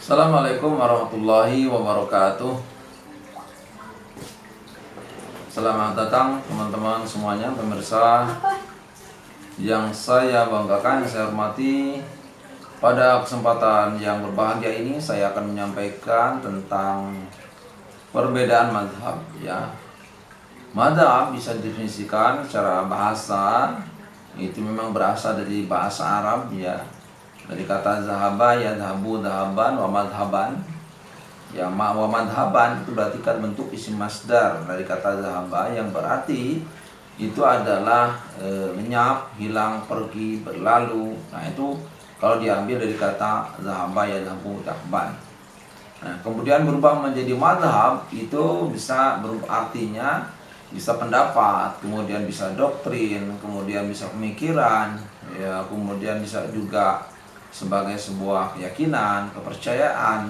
Assalamualaikum warahmatullahi wabarakatuh. Selamat datang teman-teman semuanya, pemirsa yang saya banggakan, yang saya hormati. Pada kesempatan yang berbahagia ini saya akan menyampaikan tentang perbedaan mazhab ya. Mazhab bisa didefinisikan secara bahasa, itu memang berasal dari bahasa Arab ya. Dari kata zahaba ya, zahabu, zahaban, wa madhaban. Ya, wa madhaban itu berarti kan bentuk isim masdar dari kata zahaba yang berarti itu adalah lenyap, hilang, pergi, berlalu. Nah, itu kalau diambil dari kata zahaba ya, zahabu, zahaban. Nah, kemudian berubah menjadi madhab itu bisa berubah artinya bisa pendapat, kemudian bisa doktrin, kemudian bisa pemikiran, ya, kemudian bisa juga sebagai sebuah keyakinan, kepercayaan.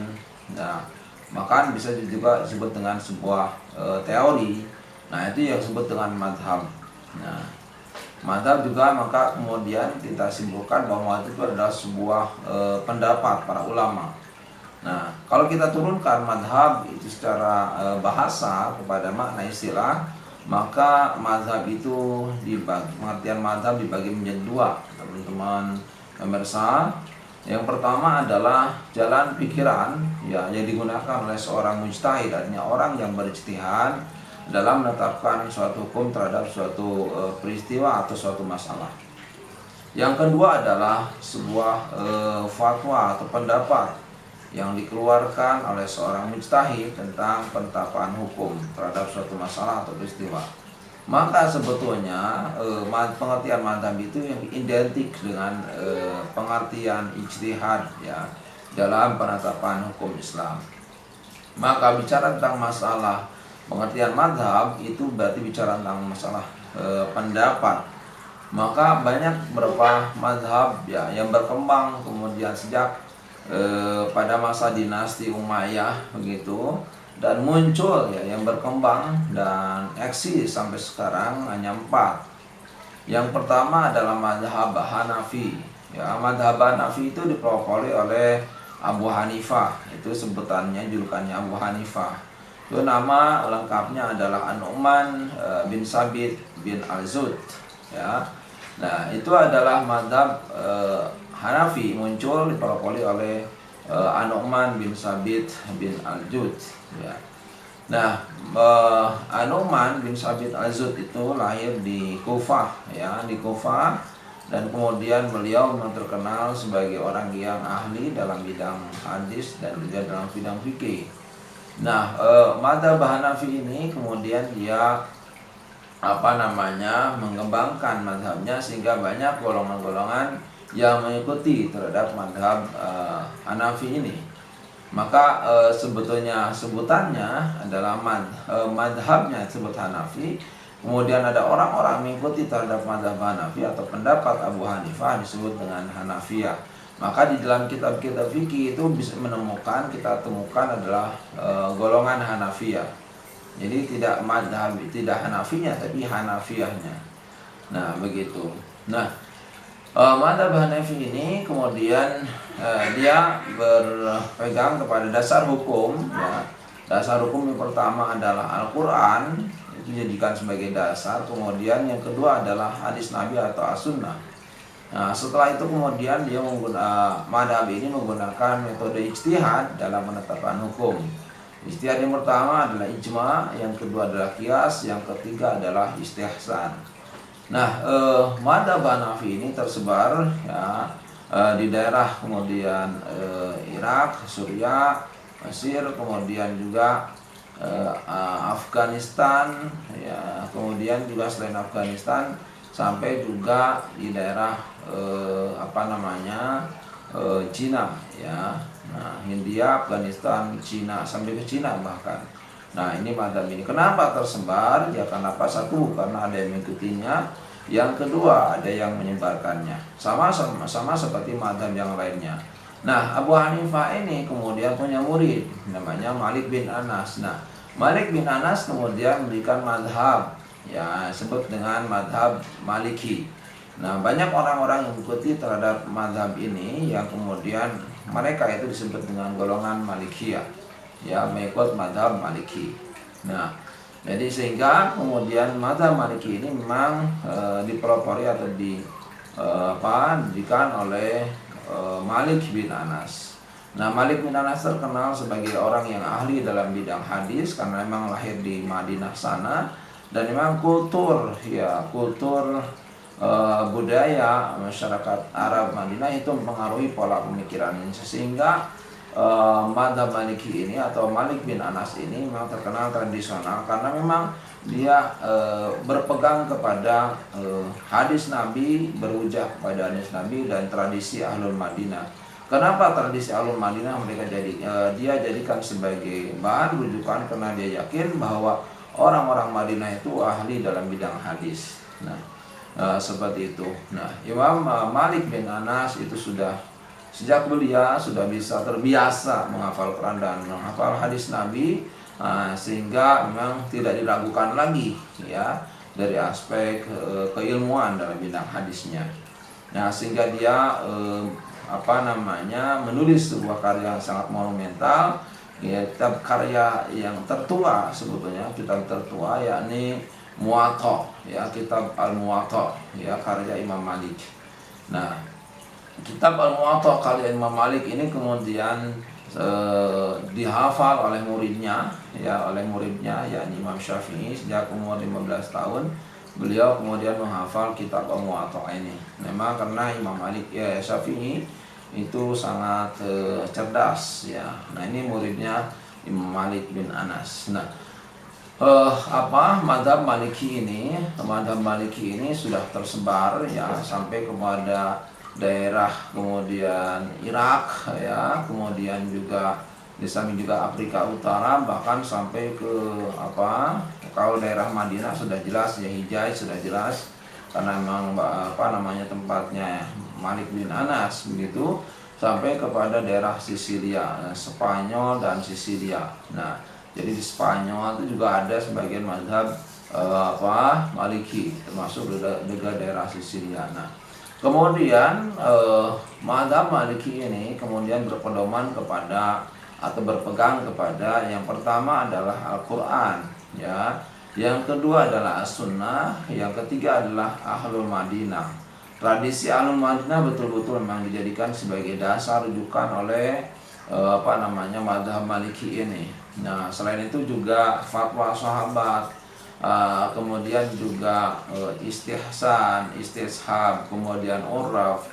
Nah, maka bisa juga disebut dengan sebuah teori. Nah, itu yang disebut dengan madhab. Nah, madhab juga maka kemudian kita simpulkan bahwa itu adalah sebuah pendapat para ulama. Nah, kalau kita turunkan madhab itu secara bahasa kepada makna istilah, maka mazhab itu pengertian mazhab dibagi menjadi dua, teman-teman pemirsa. Yang pertama adalah jalan pikiran ya, yang digunakan oleh seorang mujtahid, artinya orang yang berijtihad dalam menetapkan suatu hukum terhadap suatu peristiwa atau suatu masalah. Yang kedua adalah sebuah fatwa atau pendapat yang dikeluarkan oleh seorang mujtahid tentang penetapan hukum terhadap suatu masalah atau peristiwa. Maka sebetulnya pengertian mazhab itu yang identik dengan pengertian ijtihad ya dalam penetapan hukum Islam. Maka bicara tentang masalah pengertian mazhab itu berarti bicara tentang masalah pendapat. Maka banyak beberapa mazhab ya yang berkembang kemudian sejak pada masa dinasti Umayyah begitu, dan muncul ya yang berkembang dan eksis sampai sekarang hanya 4. Yang pertama adalah mazhab Hanafi. Ya, mazhab Hanafi itu dipelopori oleh Abu Hanifah. Itu sebutannya, julukannya Abu Hanifah. Itu nama lengkapnya adalah An-Nu'man bin Sabit bin Al-Zud ya. Nah, itu adalah mazhab Hanafi, muncul dipelopori oleh An-Nu'man bin Sabit bin Al-Zud ya. Nah, An-Nu'man bin Sabit Al-Zud itu lahir di Kufah ya, di Kufah, dan kemudian beliau memang terkenal sebagai orang yang ahli dalam bidang hadis dan juga dalam bidang fikih. Nah, mazhab Hanafi ini kemudian dia mengembangkan mazhabnya sehingga banyak golongan-golongan yang mengikuti terhadap mazhab Hanafi ini. Maka sebetulnya sebutannya adalah madhabnya disebut Hanafi. Kemudian ada orang-orang mengikuti terhadap mazhab Hanafi atau pendapat Abu Hanifah disebut dengan Hanafiyah. Maka di dalam kitab-kitab fikih itu bisa kita temukan adalah golongan Hanafiyah. Jadi tidak madhab, tidak Hanafinya tapi Hanafiyahnya. Nah, begitu. Nah, mazhab Hanafi ini kemudian dia berpegang kepada dasar hukum ya. Dasar hukum yang pertama adalah Al-Quran, itu dijadikan sebagai dasar. Kemudian yang kedua adalah hadis Nabi atau As-Sunnah. Nah, setelah itu kemudian dia mazhab ini menggunakan metode ijtihad dalam penetapan hukum. Ijtihad yang pertama adalah ijma, yang kedua adalah qiyas, yang ketiga adalah istihsan. Nah, mazhab Hanafi ini tersebar ya di daerah kemudian Irak, Suriah, Mesir, kemudian juga Afghanistan ya, kemudian juga selain Afghanistan sampai juga di daerah Cina ya. Nah, India, Afghanistan, Cina, sampai ke Cina bahkan. Nah, ini mazhab ini kenapa tersebar? Ya kenapa? Satu, karena ada yang mengikutinya. Yang kedua, ada yang menyebarkannya. Sama seperti mazhab yang lainnya. Nah, Abu Hanifah ini kemudian punya murid namanya Malik bin Anas. Nah, Malik bin Anas kemudian memberikan mazhab ya sebut dengan mazhab Maliki. Nah, banyak orang-orang yang mengikuti terhadap mazhab ini yang kemudian mereka itu disebut dengan golongan Malikiyah, ya, mengikut mazhab Maliki. Nah, jadi sehingga kemudian mazhab Maliki ini memang dipelopori atau didirikan oleh Malik bin Anas. Nah, Malik bin Anas terkenal sebagai orang yang ahli dalam bidang hadis karena memang lahir di Madinah sana, dan memang kultur budaya masyarakat Arab Madinah itu mempengaruhi pola pemikiran, sehingga mazhab Maliki ini atau Malik bin Anas ini memang terkenal tradisional karena memang dia berpegang kepada hadis Nabi, berujah kepada hadis Nabi dan tradisi Ahlul Madinah. Kenapa tradisi Ahlul Madinah mereka dia jadikan sebagai bahan rujukan? Karena dia yakin bahwa orang-orang Madinah itu ahli dalam bidang hadis. Nah, seperti itu. Nah, Imam Malik bin Anas itu sudah sejak belia sudah bisa terbiasa menghafal Quran dan menghafal hadis Nabi, sehingga memang tidak diragukan lagi, ya, dari aspek keilmuan dalam bidang hadisnya. Nah, sehingga dia menulis sebuah karya yang sangat monumental, ya, kitab karya yang tertua, sebetulnya kitab tertua, yakni Muwatta, ya, kitab Al-Muwatta, ya, karya Imam Malik. Nah, kitab Al-Muwatta karya Imam Malik ini kemudian dihafal oleh muridnya, yakni Imam Syafi'i. Sejak umur 15 tahun beliau kemudian menghafal kitab Al-Muwatta ini. Memang karena Imam Malik, ya, Syafi'i itu sangat cerdas, ya. Nah, ini muridnya Imam Malik bin Anas. Nah, mazhab Maliki ini sudah tersebar, ya, sampai kepada daerah kemudian Irak, ya, kemudian juga di samping juga Afrika Utara, bahkan sampai ke kalau daerah Madinah sudah jelas, ya, Hijaz sudah jelas karena memang tempatnya Malik bin Anas, begitu, sampai kepada daerah Sisilia, Spanyol dan Sisilia. Nah, jadi di Spanyol itu juga ada sebagian mazhab Maliki, termasuk juga daerah Sisilia. Nah, kemudian mazhab Maliki ini kemudian berpedoman kepada atau berpegang kepada, yang pertama adalah Al-Quran, ya, yang kedua adalah As-Sunnah, yang ketiga adalah Ahlul Madinah. Tradisi Ahlul Madinah betul-betul memang dijadikan sebagai dasar rujukan oleh mazhab Maliki ini. Nah, selain itu juga fatwa sahabat, kemudian juga istihsan, istishab, kemudian uraf,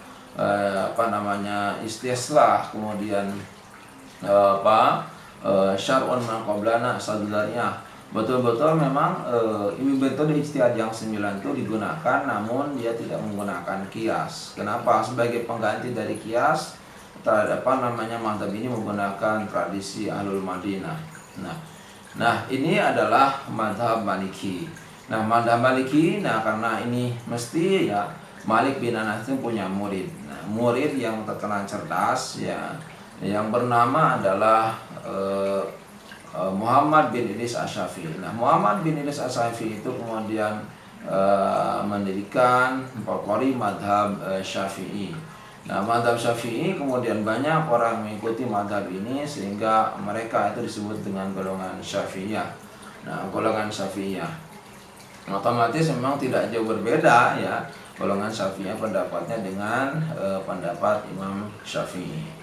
istislah, kemudian syar'un man qablana, sadlariyah. Betul-betul memang metode ijtihad yang 9 itu digunakan, namun dia tidak menggunakan kias. Kenapa? Sebagai pengganti dari kias, mazhab ini menggunakan tradisi Ahlul Madinah. Nah, ini adalah mazhab Maliki. Nah, mazhab Maliki, karena ini mesti, ya, Malik bin Anas itu punya murid. Nah, murid yang terkenal cerdas, ya, yang bernama adalah Muhammad bin Idris Asy-Syafi'i. Nah, Muhammad bin Idris Asy-Syafi'i itu kemudian mendirikan pelopori mazhab Syafi'i. Nah, mazhab Syafi'i kemudian banyak orang mengikuti mazhab ini, sehingga mereka itu disebut dengan golongan Syafi'iyah. Nah, golongan Syafi'iyah otomatis memang tidak jauh berbeda, ya, golongan Syafi'iyah pendapatnya dengan pendapat Imam Syafi'i.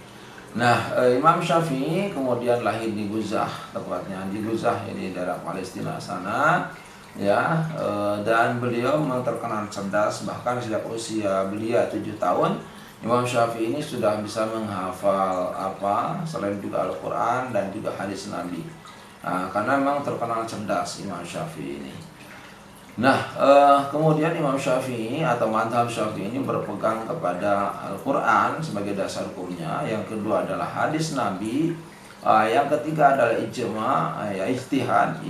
Nah, Imam Syafi'i kemudian lahir di Guzah, tepatnya di Guzah, ini daerah Palestina sana, ya, dan beliau memang terkenal cerdas. Bahkan sejak usia belia 7 tahun, Imam Syafi'i ini sudah bisa menghafal selain juga Al-Quran dan juga hadis Nabi. Nah, karena memang terkenal cerdas Imam Syafi'i ini. Nah, kemudian Imam Syafi'i atau mazhab Syafi'i ini berpegang kepada Al-Quran sebagai dasar hukumnya. Yang kedua adalah hadis Nabi. Yang ketiga adalah ijma, ijtihad.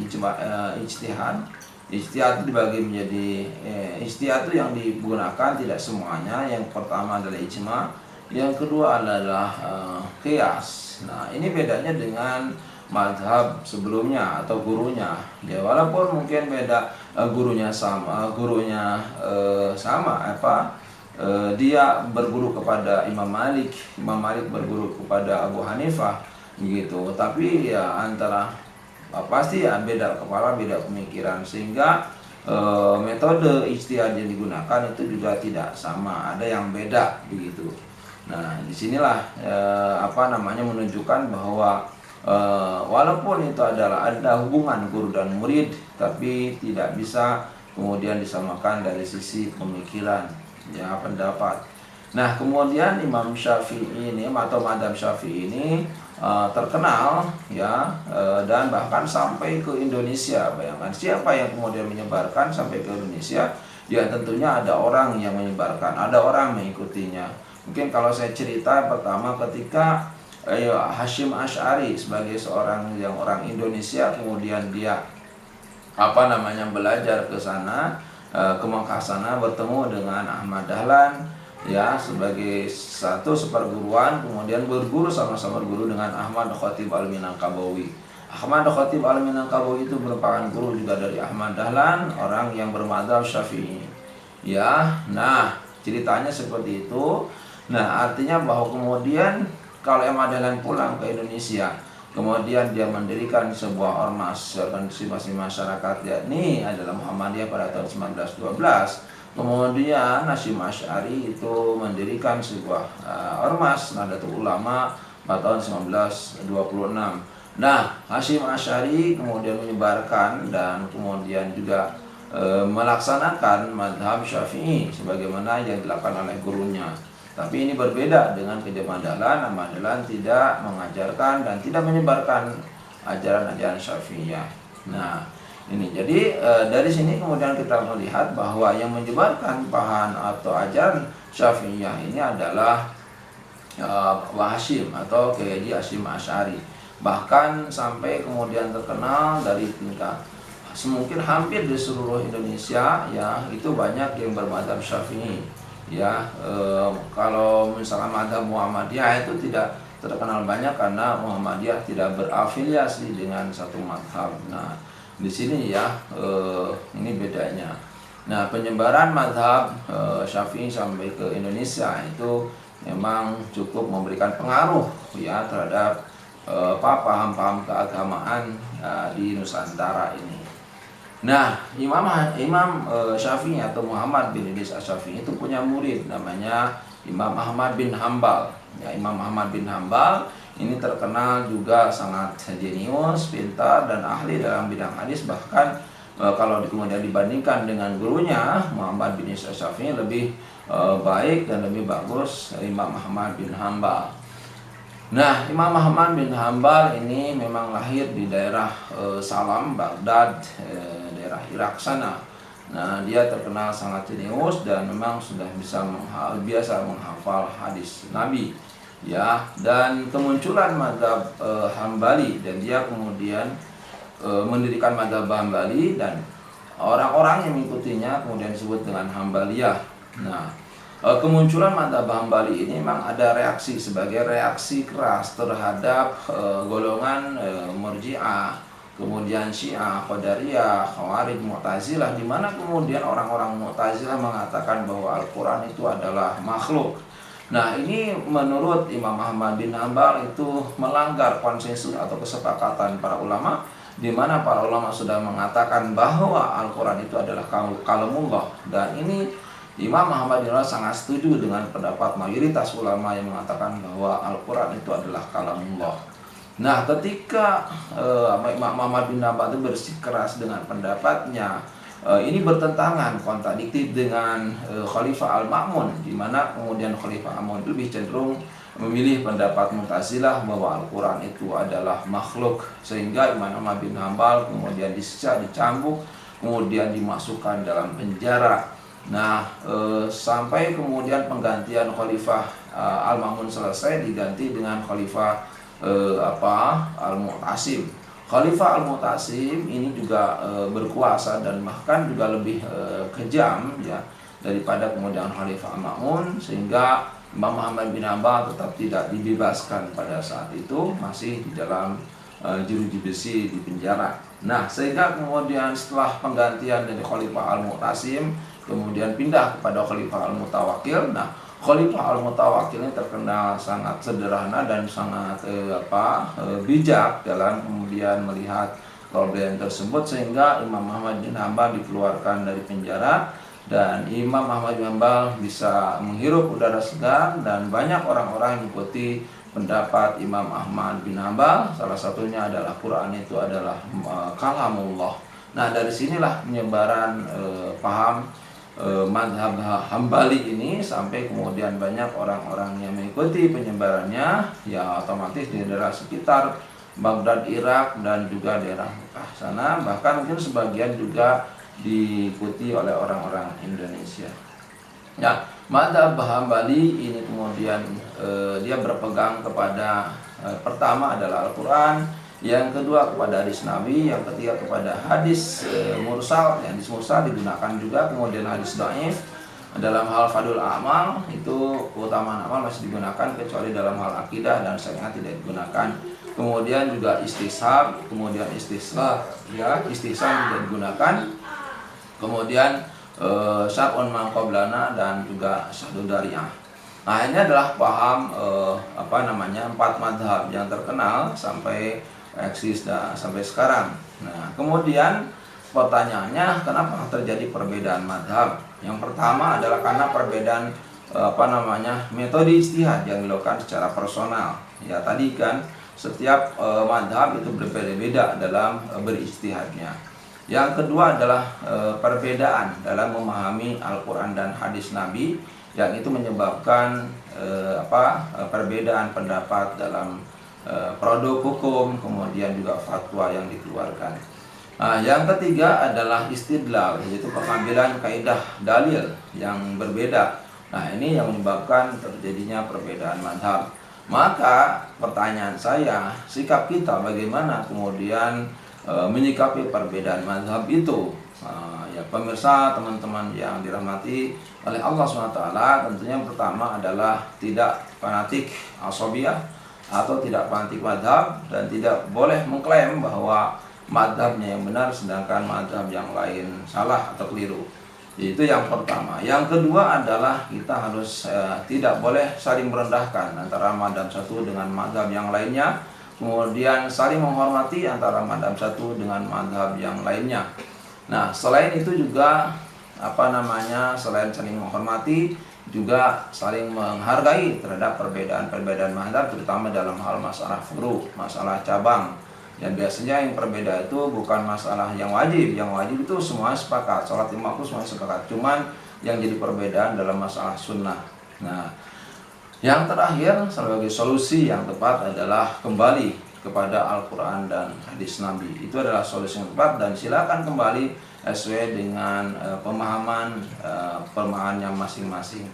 Ijtihad itu dibagi menjadi ijtihad itu yang digunakan tidak semuanya. Yang pertama adalah ijma, yang kedua adalah qiyas. Nah, ini bedanya dengan mazhab sebelumnya atau gurunya, ya, walaupun mungkin beda gurunya sama dia berguru kepada Imam Malik, Imam Malik berguru kepada Abu Hanifah begitu. Tapi ya antara pasti ya beda kepala, beda pemikiran, sehingga metode ijtihad yang digunakan itu juga tidak sama, ada yang beda begitu. Nah, disinilah menunjukkan bahwa walaupun itu adalah ada hubungan guru dan murid, tapi tidak bisa kemudian disamakan dari sisi pemikiran, ya, pendapat. Nah, kemudian Imam Syafi'i ini atau Madzhab Syafi'i ini terkenal, ya, dan bahkan sampai ke Indonesia. Bayangkan siapa yang kemudian menyebarkan sampai ke Indonesia? Ya tentunya ada orang yang menyebarkan, ada orang mengikutinya. Mungkin kalau saya cerita pertama ketika Hasyim Asy'ari sebagai seorang yang orang Indonesia, kemudian dia belajar ke sana, ke Mekah sana, bertemu dengan Ahmad Dahlan, ya, sebagai satu seperguruan, kemudian berguru sama-sama berguru dengan Ahmad Khatib Al-Minangkabawi. Ahmad Khatib Al-Minangkabawi itu merupakan guru juga dari Ahmad Dahlan, orang yang bermadzhab Syafi'i. Ya, nah ceritanya seperti itu. Nah, artinya bahwa kemudian kalau Ahmad Dahlan pulang ke Indonesia, kemudian dia mendirikan sebuah ormas organisasi masyarakat, yakni adalah Muhammadiyah pada tahun 1912. Kemudian Hasyim Asy'ari itu mendirikan sebuah ormas Nahdlatul Ulama pada tahun 1926. Nah, Hasyim Asy'ari kemudian menyebarkan dan kemudian juga melaksanakan mazhab Syafi'i sebagaimana yang dilakukan oleh gurunya. Tapi ini berbeda dengan Ahmad Dahlan. Ahmad Dahlan tidak mengajarkan dan tidak menyebarkan ajaran-ajaran Syafi'iyah. Nah, ini jadi dari sini kemudian kita melihat bahwa yang menyebarkan paham atau ajaran Syafi'iyah ini adalah Hasyim atau Kiai Hasyim Asy'ari. Bahkan sampai kemudian terkenal dari tingkat mungkin hampir di seluruh Indonesia, ya, itu banyak yang bermadzhab Syafi'i. Ya, kalau misalnya madzhab Muhammadiyah itu tidak terkenal banyak karena Muhammadiyah tidak berafiliasi dengan satu mazhab. Nah, di sini ya ini bedanya. Nah, penyebaran mazhab Syafi'i sampai ke Indonesia itu memang cukup memberikan pengaruh, ya, terhadap paham-paham keagamaan di Nusantara ini. Nah, Imam Syafi'i atau Muhammad bin Idris Asy-Syafi'i itu punya murid namanya Imam Ahmad bin Hambal. Ya, Imam Ahmad bin Hambal ini terkenal juga sangat jenius, pintar, dan ahli dalam bidang hadis. Bahkan kalau kemudian dibandingkan dengan gurunya Muhammad bin Idris Asy-Syafi'i lebih baik dan lebih bagus Imam Ahmad bin Hambal. Nah, Imam Ahmad bin Hambal ini memang lahir di daerah Salam, Baghdad, daerah Irak sana. Nah, dia terkenal sangat jenius dan memang sudah biasa menghafal hadis Nabi, ya. Dan kemunculan mazhab Hambali, dan dia kemudian mendirikan mazhab Hambali, dan orang-orang yang mengikutinya kemudian disebut dengan Hambaliyah. Nah, kemunculan mazhab Hambali ini memang ada reaksi sebagai reaksi keras terhadap golongan Murji'ah, kemudian Syiah, Qadariyah, Khawarij, Mu'tazilah, di mana kemudian orang-orang Mu'tazilah mengatakan bahwa Al-Qur'an itu adalah makhluk. Nah, ini menurut Imam Ahmad bin Hambal itu melanggar konsensus atau kesepakatan para ulama, di mana para ulama sudah mengatakan bahwa Al-Qur'an itu adalah kalamullah. Dan ini Imam Ahmad bin Hambal sangat setuju dengan pendapat mayoritas ulama yang mengatakan bahwa Al-Qur'an itu adalah kalamullah. Nah, ketika Imam Ahmad bin Hambal itu bersikeras dengan pendapatnya, ini bertentangan, kontradiktif dengan Khalifah Al-Ma'mun, di mana kemudian Khalifah Al-Ma'mun lebih cenderung memilih pendapat Mu'tazilah bahwa Al-Qur'an itu adalah makhluk, sehingga Imam Ahmad bin Hambal kemudian disiksa, dicambuk, kemudian dimasukkan dalam penjara. Nah, sampai kemudian penggantian Khalifah Al-Ma'mun selesai, diganti dengan Khalifah Al-Mu'tasim. Khalifah Al-Mu'tasim ini juga berkuasa dan bahkan juga lebih kejam, ya, daripada kemudian Khalifah Al-Ma'mun, sehingga Imam Ahmad bin Hambal tetap tidak dibebaskan pada saat itu, masih di dalam jeruji besi di penjara. Nah, sehingga kemudian setelah penggantian dari Khalifah Al-Mu'tasim, kemudian pindah kepada Khalifah Al-Mutawakkil. Nah, Khalifah Al-Mutawakkil ini terkenal sangat sederhana dan sangat bijak dalam kemudian melihat problem tersebut, sehingga Imam Ahmad bin Hambal dikeluarkan dari penjara dan Imam Ahmad bin Hambal bisa menghirup udara segar, dan banyak orang-orang yang mengikuti pendapat Imam Ahmad bin Hambal. Salah satunya adalah Quran itu adalah kalamullah. Nah, dari sinilah penyebaran paham mazhab Hambali ini sampai kemudian banyak orang-orang yang mengikuti penyebarannya, ya otomatis di daerah sekitar Baghdad, Irak, dan juga daerah Mekah sana, bahkan mungkin sebagian juga diikuti oleh orang-orang Indonesia. Ya, mazhab Hambali ini kemudian dia berpegang kepada pertama adalah Al-Quran, yang kedua kepada hadis Nabi, yang ketiga kepada hadis mursal. Hadis mursal digunakan juga, kemudian hadis dhaif. Dalam hal fadul amal itu keutamaan amal masih digunakan, kecuali dalam hal akidah dan syariat tidak digunakan. Kemudian juga istishab, kemudian istishab juga digunakan. Kemudian syar'un man qablana dan juga syahdu dariyah. Nah, ini adalah paham 4 mazhab yang terkenal sampai eksis sampai sekarang. Nah, kemudian pertanyaannya, kenapa terjadi perbedaan mazhab? Yang pertama adalah karena perbedaan metode ijtihad yang dilakukan secara personal. Ya, tadi kan setiap mazhab itu berbeda-beda dalam berijtihadnya. Yang kedua adalah perbedaan dalam memahami Al-Quran dan hadis Nabi, yang itu menyebabkan perbedaan pendapat dalam produk hukum, kemudian juga fatwa yang dikeluarkan. Nah, yang ketiga adalah istidlal, yaitu pengambilan kaidah dalil yang berbeda. Nah, ini yang menyebabkan terjadinya perbedaan mazhab. Maka pertanyaan saya, sikap kita bagaimana kemudian menyikapi perbedaan mazhab itu? Ya pemirsa, teman-teman yang dirahmati oleh Allah SWT, tentunya yang pertama adalah tidak fanatik asabiyah atau tidak fanatik mazhab, dan tidak boleh mengklaim bahwa mazhabnya yang benar sedangkan mazhab yang lain salah atau keliru. Itu yang pertama. Yang kedua adalah kita harus tidak boleh saling merendahkan antara mazhab satu dengan mazhab yang lainnya, kemudian saling menghormati antara mazhab satu dengan mazhab yang lainnya. Nah, selain itu juga selain saling menghormati, juga saling menghargai terhadap perbedaan mazhab, terutama dalam hal masalah furu', masalah cabang. Dan biasanya yang berbeda itu bukan masalah yang wajib. Yang wajib itu semua sepakat, sholat 5 waktu semua sepakat. Cuman yang jadi perbedaan dalam masalah sunnah. Nah, yang terakhir sebagai solusi yang tepat adalah kembali kepada Al-Quran dan hadis Nabi. Itu adalah solusi yang tepat, dan silakan kembali sesuai dengan pemahamannya masing-masing.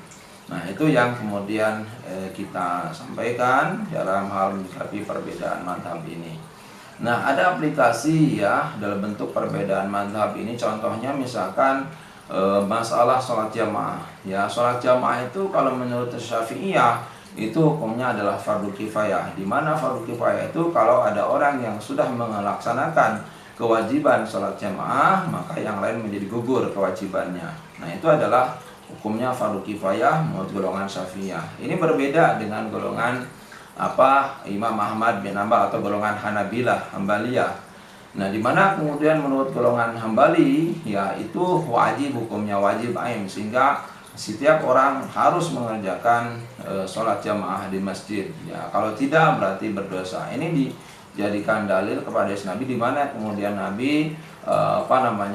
Nah, itu yang kemudian kita sampaikan dalam hal menyikapi perbedaan mazhab ini. Nah, ada aplikasi ya dalam bentuk perbedaan mazhab ini. Contohnya misalkan masalah sholat jamaah. Ya, sholat jamaah itu kalau menurut Syafi'iyah itu hukumnya adalah fardu kifayah. Di mana fardu kifayah itu kalau ada orang yang sudah melaksanakan kewajiban sholat jamaah, maka yang lain menjadi gugur kewajibannya. Nah, itu adalah hukumnya fardu kifayah menurut golongan Syafi'iyah. Ini berbeda dengan golongan Imam Ahmad bin Hambal atau golongan Hambaliyah. Nah, di mana kemudian menurut golongan Hambali, ya itu wajib, hukumnya wajib ain, sehingga setiap orang harus mengerjakan sholat jamaah di masjid. Ya, kalau tidak berarti berdosa. Ini dijadikan dalil kepada Nabi, di mana kemudian Nabi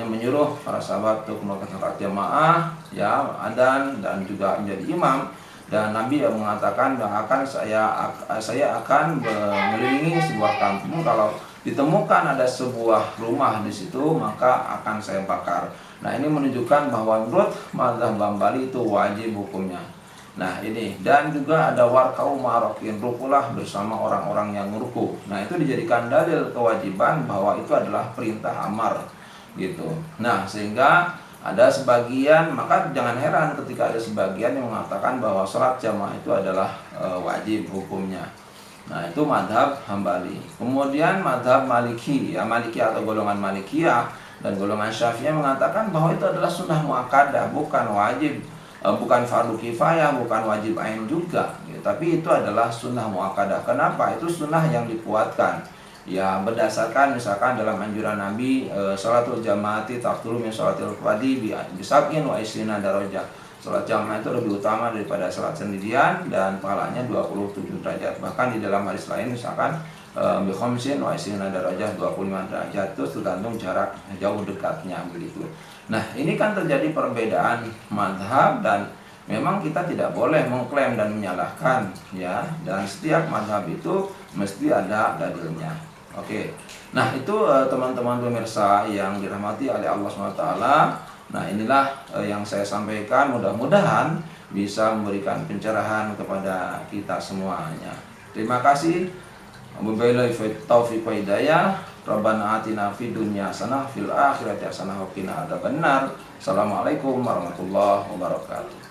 menyuruh para sahabat untuk melakukan sholat jamaah, ya adzan dan juga menjadi imam. Dan Nabi yang mengatakan bahwa saya akan mengelilingi sebuah kampung, kalau ditemukan ada sebuah rumah di situ maka akan saya bakar. Nah, ini menunjukkan bahwa menurut mazhab Hambali itu wajib hukumnya. Nah, ini dan juga ada warkau ma'rokin, rukulah bersama orang-orang yang ruku. Nah, itu dijadikan dalil kewajiban bahwa itu adalah perintah amar gitu. Nah, sehingga ada sebagian, maka jangan heran ketika ada sebagian yang mengatakan bahwa sholat jamaah itu adalah wajib hukumnya. Nah, itu mazhab Hambali. Kemudian mazhab Maliki, ya Maliki atau golongan Malikiyah. Dan golongan Syafi'iyah mengatakan bahwa itu adalah sunnah muakkadah, bukan wajib, bukan fardu kifayah, bukan wajib ain juga, gitu. Tapi itu adalah sunnah muakkadah. Kenapa? Itu sunnah yang dikuatkan. Ya berdasarkan misalkan dalam anjuran Nabi, salatul jamaati taqdulu min salatil fardhi bi sab'in wa isrina darajah. Salat jamaah itu lebih utama daripada salat sendirian dan pahalanya 27 derajat. Bahkan di dalam hadis lain misalkan bi khamsin wa isrina darajah, 25 derajat, itu tergantung jarak jauh dekatnya begitu. Nah, ini kan terjadi perbedaan mazhab dan memang kita tidak boleh mengklaim dan menyalahkan ya, dan setiap mazhab itu mesti ada dalilnya. Oke. Nah, itu teman-teman pemirsa yang dirahmati oleh Allah SWT. Nah, inilah yang saya sampaikan, mudah-mudahan bisa memberikan pencerahan kepada kita semuanya. Terima kasih. Wabillahi taufiq wa hidayah. Rabbana atina fid dunya hasanah fil akhirati hasanah wa qina adzabannar. Assalamualaikum warahmatullahi wabarakatuh.